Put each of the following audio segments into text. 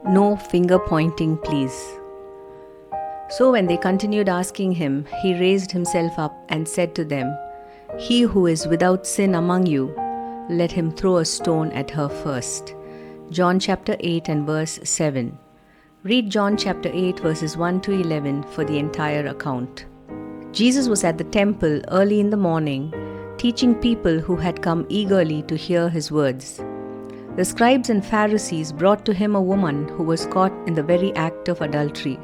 No finger pointing, please. So when they continued asking him, he raised himself up and said to them, "He who is without sin among you, let him throw a stone at her first." John chapter 8 and verse 7. Read John chapter 8 verses 1 to 11 for the entire account. Jesus was at the temple early in the morning, teaching people who had come eagerly to hear his words. The scribes and Pharisees brought to him a woman who was caught in the very act of adultery.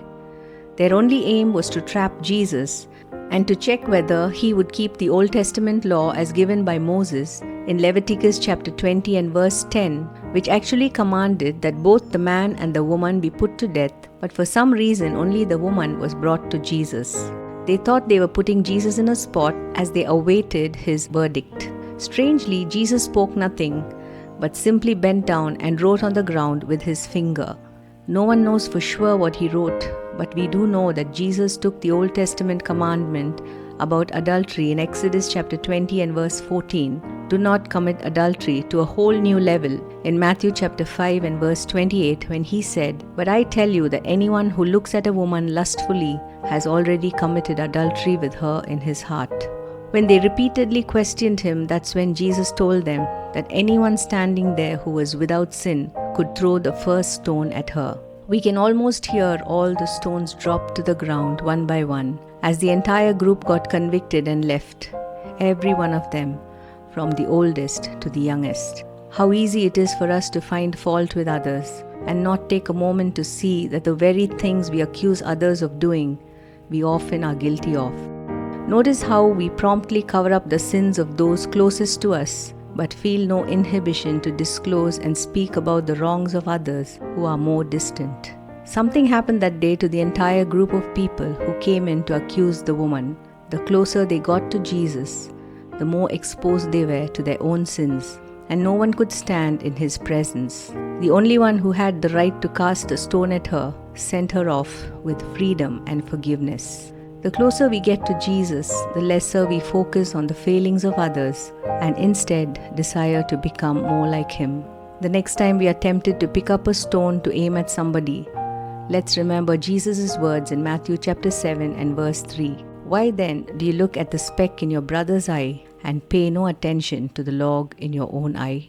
Their only aim was to trap Jesus and to check whether he would keep the Old Testament law as given by Moses in Leviticus chapter 20 and verse 10, which actually commanded that both the man and the woman be put to death, but for some reason only the woman was brought to Jesus. They thought they were putting Jesus in a spot as they awaited his verdict. Strangely, Jesus spoke nothing, but simply bent down and wrote on the ground with his finger. No one knows for sure what he wrote, but we do know that Jesus took the Old Testament commandment about adultery in Exodus chapter 20 and verse 14, "Do not commit adultery," to a whole new level in Matthew chapter 5 and verse 28 when he said, "But I tell you that anyone who looks at a woman lustfully has already committed adultery with her in his heart." When they repeatedly questioned him, that's when Jesus told them that anyone standing there who was without sin could throw the first stone at her. We can almost hear all the stones drop to the ground one by one as the entire group got convicted and left, every one of them, from the oldest to the youngest. How easy it is for us to find fault with others and not take a moment to see that the very things we accuse others of doing, we often are guilty of. Notice how we promptly cover up the sins of those closest to us, but feel no inhibition to disclose and speak about the wrongs of others who are more distant. Something happened that day to the entire group of people who came in to accuse the woman. The closer they got to Jesus, the more exposed they were to their own sins, and no one could stand in his presence. The only one who had the right to cast a stone at her sent her off with freedom and forgiveness. The closer we get to Jesus, the lesser we focus on the failings of others and instead desire to become more like him. The next time we are tempted to pick up a stone to aim at somebody, let's remember Jesus' words in Matthew chapter 7 and verse 3. "Why then do you look at the speck in your brother's eye and pay no attention to the log in your own eye?"